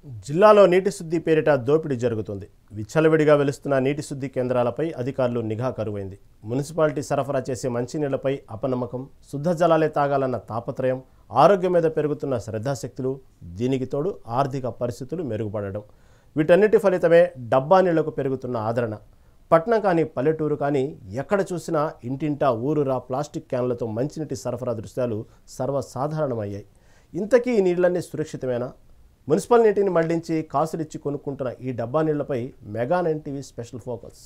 జిల్లాలో నీటి శుద్ధి పేరిట దోపిడీ జరుగుతుంది. విచ్చలవిడిగా వెలుస్తున్న నీటి శుద్ధి కేంద్రాలపై అధికారులు నిఘా కరువైంది. మున్సిపాలిటీ సరఫరా చేసే మంచినీళ్లపై అపనమ్మకం, శుద్ధ జలాలే తాగాలన్న తాపత్రయం, ఆరోగ్యం మీద పెరుగుతున్న శ్రద్ధాశక్తులు, దీనికి తోడు ఆర్థిక పరిస్థితులు మెరుగుపడడం, వీటన్నిటి ఫలితమే డబ్బా నీళ్లకు పెరుగుతున్న ఆదరణ. పట్నం కానీ పల్లెటూరు కానీ ఎక్కడ చూసినా ఇంటింటా ఊరురా ప్లాస్టిక్ క్యాన్లతో మంచినీటి సరఫరా దృశ్యాలు సర్వసాధారణమయ్యాయి. ఇంతకీ ఈ నీళ్లన్నీ సురక్షితమేనా? మున్సిపల్ నీటిని మళ్లించి కాసులిచ్చి కొనుక్కుంటున్న ఈ డబ్బా నీళ్లపై మెగా 9 టీవీ స్పెషల్ ఫోకస్.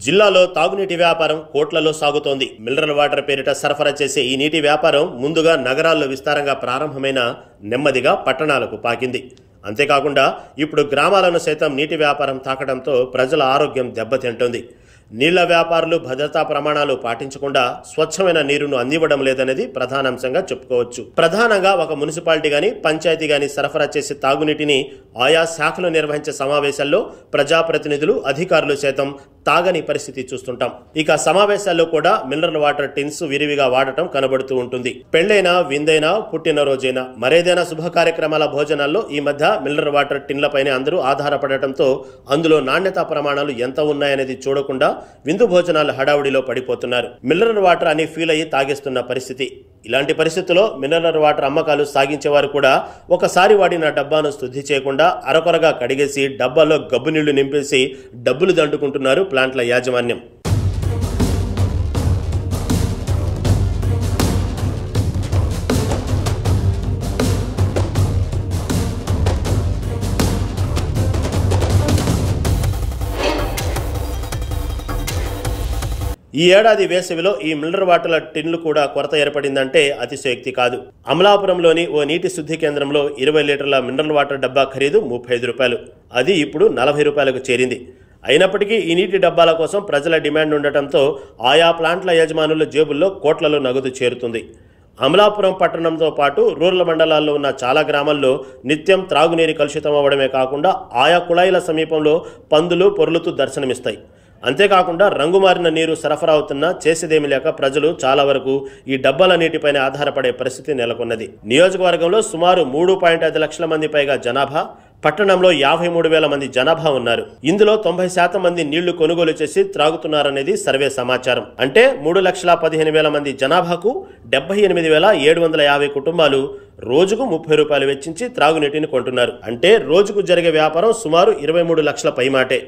జిల్లాలో తాగునీటి వ్యాపారం కోట్లలో సాగుతోంది. మినరల్ వాటర్ పేరిట సరఫరా చేసే ఈ నీటి వ్యాపారం ముందుగా నగరాల్లో విస్తారంగా ప్రారంభమైన నెమ్మదిగా పట్టణాలకు పాకింది. అంతేకాకుండా ఇప్పుడు గ్రామాలను సైతం నీటి వ్యాపారం తాకడంతో ప్రజల ఆరోగ్యం దెబ్బతింటోంది. నీళ్ల వ్యాపారులు భద్రతా ప్రమాణాలు పాటించకుండా స్వచ్ఛమైన నీరును అందివ్వడం లేదనేది ప్రధానాంశంగా చెప్పుకోవచ్చు. ప్రధానంగా ఒక మున్సిపాలిటీ గాని పంచాయతీ గాని సరఫరా చేసే తాగునీటిని ఆయా శాఖలు నిర్వహించే సమావేశాల్లో ప్రజాప్రతినిధులు, అధికారులు సైతం తాగని పరిస్థితి చూస్తుంటాం. ఇక సమావేశాల్లో కూడా మినరల్ వాటర్ టిన్స్ విరివిగా వాడటం కనబడుతూ ఉంటుంది. పెళ్లైనా, విందైనా, పుట్టినరోజైనా, మరేదైనా శుభ కార్యక్రమాల భోజనాల్లో ఈ మధ్య మినరల్ వాటర్ టిన్లపైనే అందరూ ఆధారపడటంతో అందులో నాణ్యతా ప్రమాణాలు ఎంత ఉన్నాయనేది చూడకుండా విందు భోజనాల హడావుడిలో పడిపోతున్నారు. మినరల్ వాటర్ అని ఫీల్ అయ్యి తాగేస్తున్న పరిస్థితి. ఇలాంటి పరిస్థితుల్లో మినరల్ వాటర్ అమ్మకాలు సాగించేవారు కూడా ఒకసారి వాడిన డబ్బాను శుద్ధి చేయకుండా అరకొరగా కడిగేసి డబ్బాలో గబ్బు నీళ్లు నింపేసి డబ్బులు దండుకుంటున్నారు ప్లాంట్ల యాజమాన్యం. ఈ ఏడాది వేసవిలో ఈ మినరల్ వాటర్ల టిన్లు కూడా కొరత ఏర్పడిందంటే అతిశయోక్తి కాదు. అమలాపురంలోని ఓ నీటి శుద్ధి కేంద్రంలో 20 లీటర్ల మినరల్ వాటర్ డబ్బా ఖరీదు 35 రూపాయలు. అది ఇప్పుడు 40 రూపాయలకు చేరింది. అయినప్పటికీ ఈ నీటి డబ్బాల కోసం ప్రజల డిమాండ్ ఉండటంతో ఆయా ప్లాంట్ల యజమానుల జేబుల్లో కోట్లలో నగదు చేరుతుంది. అమలాపురం పట్టణంతో పాటు రూరల్ మండలాల్లో ఉన్న చాలా గ్రామాల్లో నిత్యం త్రాగునీరు కలుషితం అవ్వడమే కాకుండా ఆయా కుళాయిల సమీపంలో పందులు పొర్లుతూ దర్శనమిస్తాయి. అంతేకాకుండా రంగుమారిన నీరు సరఫరా అవుతున్నా చేసేదేమీ లేక ప్రజలు చాలా వరకు ఈ డబ్బాల నీటిపైన ఆధారపడే పరిస్థితి నెలకొన్నది. నియోజకవర్గంలో సుమారు 3.5 లక్షల మంది పైగా జనాభా, పట్టణంలో 53,000 మంది జనాభా ఉన్నారు. ఇందులో 90% మంది నీళ్లు కొనుగోలు చేసి త్రాగుతున్నారనేది సర్వే సమాచారం. అంటే 3,15,000 మంది జనాభాకు 78,750 కుటుంబాలు రోజుకు 30 రూపాయలు వెచ్చించి త్రాగునీటిని కొంటున్నారు. అంటే రోజుకు జరిగే వ్యాపారం సుమారు 23 లక్షల పైమాటే.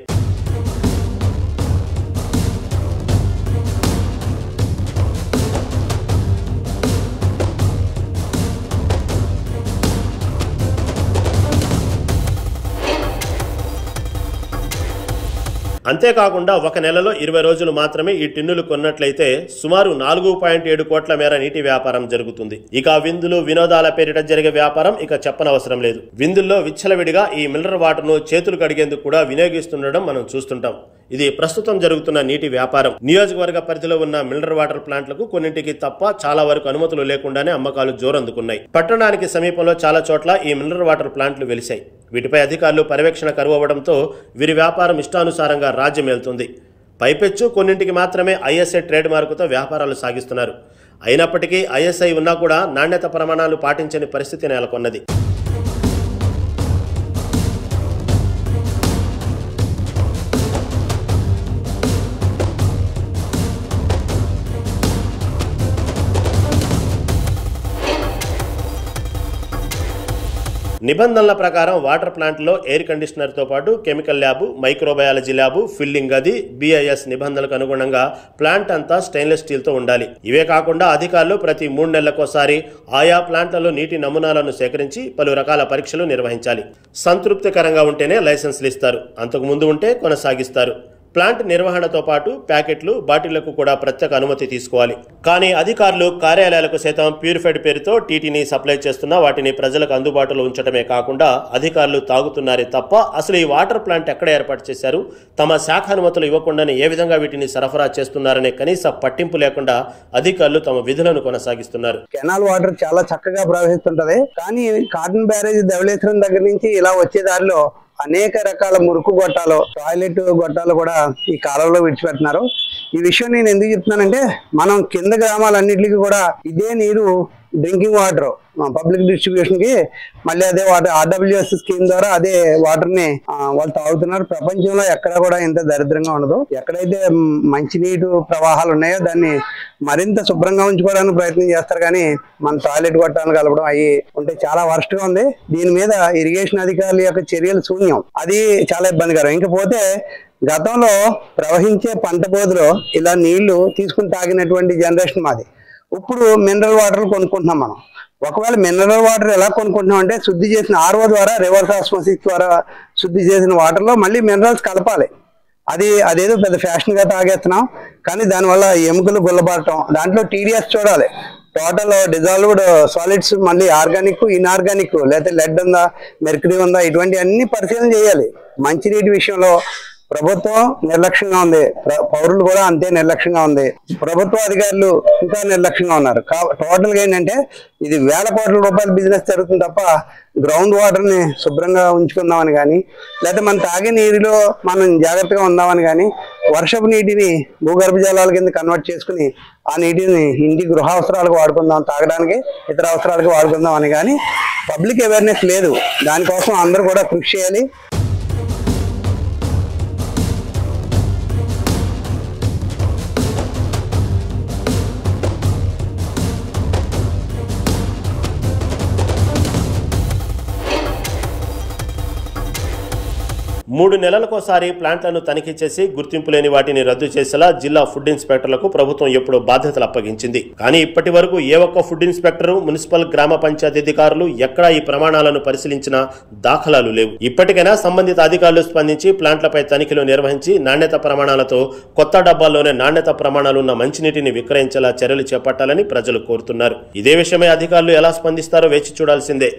అంతేకాకుండా ఒక నెలలో 20 రోజులు మాత్రమే ఈ టిన్నులు కొన్నట్లయితే సుమారు 4.7 కోట్ల మేర నీటి వ్యాపారం జరుగుతుంది. ఇక విందులు, వినోదాల పేరిట జరిగే వ్యాపారం ఇక చెప్పనవసరం లేదు. విందుల్లో విచ్చలవిడిగా ఈ మినరల్ వాటర్ను చేతులు కడిగేందుకు కూడా వినియోగిస్తుండడం మనం చూస్తుంటాం. ఇది ప్రస్తుతం జరుగుతున్న నీటి వ్యాపారం. నియోజకవర్గ పరిధిలో ఉన్న మినరల్ వాటర్ ప్లాంట్లకు కొన్నింటికి తప్ప చాలా వరకు అనుమతులు లేకుండానే అమ్మకాలు జోరందుకున్నాయి. పట్టణానికి సమీపంలో చాలా చోట్ల ఈ మినరల్ వాటర్ ప్లాంట్లు వెలిశాయి. వీటిపై అధికారులు పర్యవేక్షణ కరువవడంతో వీరి వ్యాపారం ఇష్టానుసారంగా రాజ్యమేలుతుంది. పైపెచ్చు కొన్నింటికి మాత్రమే ఐఎస్ఐ ట్రేడ్ మార్కుతో వ్యాపారాలు సాగిస్తున్నారు. అయినప్పటికీ ఐఎస్ఐ ఉన్నా కూడా నాణ్యత ప్రమాణాలు పాటించని పరిస్థితి నెలకొన్నది. నిబంధనల ప్రకారం వాటర్ ప్లాంట్లో ఎయిర్ కండిషనర్తో పాటు chemical lab, microbiology lab, filling గది, BIS నిబంధనలకు అనుగుణంగా ప్లాంట్ అంతా స్టెయిన్లెస్ స్టీల్తో ఉండాలి. ఇవే కాకుండా అధికారులు ప్రతి 3 నెలలకోసారి ఆయా ప్లాంట్లలో నీటి నమూనాలను సేకరించి పలు రకాల పరీక్షలు నిర్వహించాలి. సంతృప్తికరంగా ఉంటేనే లైసెన్సులు ఇస్తారు. అంతకుముందు ఉంటే కొనసాగిస్తారు. ప్లాంట్ నిర్వహణతో పాటు ప్యాకెట్లు, బాటిళ్లకు కూడా ప్రత్యేక అనుమతి తీసుకోవాలి. కానీ అధికారులు కార్యాలయాలకు సైతం ప్యూరిఫైడ్ పేరుతో టీటీని సప్లై చేస్తున్నా వాటిని ప్రజలకు అందుబాటులో ఉంచడమే కాకుండా అధికారులు తాగుతున్నారే తప్ప అసలు ఈ వాటర్ ప్లాంట్ ఎక్కడ ఏర్పాటు చేశారు, తమ శాఖ అనుమతులు ఇవ్వకుండానే ఏ విధంగా వీటిని సరఫరా చేస్తున్నారనే కనీస పట్టింపు లేకుండా అధికారులు తమ విధులను కొనసాగిస్తున్నారు. కెనాల్ వాటర్ చాలా చక్కగా ప్రవహిస్తుంటది. కానీ కాటన్ బ్యారేజ్ ధవళేశ్వరం దగ్గర నుంచి ఇలా వచ్చే దారిలో అనేక రకాల మురుకు గొట్టాలు, టాయిలెట్ గొట్టాలు కూడా ఈ కాలంలో విడిచిపెడుతున్నారు. ఈ విషయం నేను ఎందుకు చెప్తున్నానంటే, మనం కింద గ్రామాలన్నింటికి కూడా ఇదే నీరు డ్రింకింగ్ వాటర్ పబ్లిక్ డిస్ట్రిబ్యూషన్ కి మళ్ళీ అదే వాటర్ RWS స్కీమ్ ద్వారా అదే వాటర్ ని వాళ్ళు తాగుతున్నారు. ప్రపంచంలో ఎక్కడ కూడా ఇంత దరిద్రంగా ఉండదు. ఎక్కడైతే మంచినీటి ప్రవాహాలు ఉన్నాయో దాన్ని మరింత శుభ్రంగా ఉంచుకోవడానికి ప్రయత్నం చేస్తారు. కానీ మన టాయిలెట్ గొట్టాలను కలపడం అవి ఉంటే చాలా వర్స్ట్ గా ఉంది. దీని మీద ఇరిగేషన్ అధికారుల యొక్క చర్యలు శూన్యం. అది చాలా ఇబ్బందికరం. ఇంకపోతే గతంలో ప్రవహించే పంట బోధలో ఇలా నీళ్లు తీసుకుని తాగినటువంటి జనరేషన్ మాది. ఇప్పుడు మినరల్ వాటర్లు కొనుక్కుంటున్నాం మనం. ఒకవేళ మినరల్ వాటర్ ఎలా కొనుక్కుంటున్నాం అంటే, శుద్ధి చేసిన RO ద్వారా, రివర్స్ ఆస్మోసిస్ ద్వారా శుద్ధి చేసిన వాటర్లో మళ్ళీ మినరల్స్ కలపాలి. అదేదో పెద్ద ఫ్యాషన్ గా తాగేస్తున్నాం. కానీ దానివల్ల ఎముకలు గుల్లబారటం, దాంట్లో TDS చూడాలి, టోటల్ డిజాల్వ్డ్ సాలిడ్స్ మళ్ళీ ఆర్గానిక్, ఇన్ఆర్గానిక్, లేకపోతే లెడ్ ఉందా, మెర్క్యూరీ ఉందా, ఇటువంటి అన్ని పరిశీలన చేయాలి. మంచినీటి విషయంలో ప్రభుత్వం నిర్లక్ష్యంగా ఉంది, పౌరులు కూడా అంతే నిర్లక్ష్యంగా ఉంది, ప్రభుత్వ అధికారులు ఇంకా నిర్లక్ష్యంగా ఉన్నారు. టోటల్ గా ఏంటంటే ఇది వేల కోట్ల రూపాయల బిజినెస్ జరుగుతుంది తప్ప గ్రౌండ్ వాటర్ ని శుభ్రంగా ఉంచుకుందామని కానీ, లేకపోతే మనం తాగే నీరులో మనం జాగ్రత్తగా ఉందామని కానీ, వర్షపు నీటిని భూగర్భ జలాల కింద కన్వర్ట్ చేసుకుని ఆ నీటిని ఇంటి గృహ అవసరాలకు వాడుకుందాం, తాగడానికి ఇతర అవసరాలకు వాడుకుందాం అని కానీ పబ్లిక్ అవేర్నెస్ లేదు. దానికోసం అందరూ కూడా కృషి చేయాలి. మూడు నెలలకోసారి ప్లాంట్లను తనిఖీ చేసి గుర్తింపు లేని వాటిని రద్దు చేసేలా జిల్లా ఫుడ్ ఇన్స్పెక్టర్లకు ప్రభుత్వం ఎప్పుడో బాధ్యతలు అప్పగించింది. కానీ ఇప్పటి వరకు ఏ ఒక్క ఫుడ్ ఇన్స్పెక్టరు, మున్సిపల్, గ్రామ పంచాయతీ అధికారులు ఎక్కడా ఈ ప్రమాణాలను పరిశీలించిన దాఖలాలు లేవు. ఇప్పటికైనా సంబంధిత అధికారులు స్పందించి ప్లాంట్లపై తనిఖీలు నిర్వహించి నాణ్యత ప్రమాణాలతో కొత్త డబ్బాల్లోనే నాణ్యత ప్రమాణాలు ఉన్న మంచినీటిని విక్రయించేలా చర్యలు చేపట్టాలని ప్రజలు కోరుతున్నారు. ఇదే విషయమై అధికారులు ఎలా స్పందిస్తారో వేచి చూడాల్సిందే.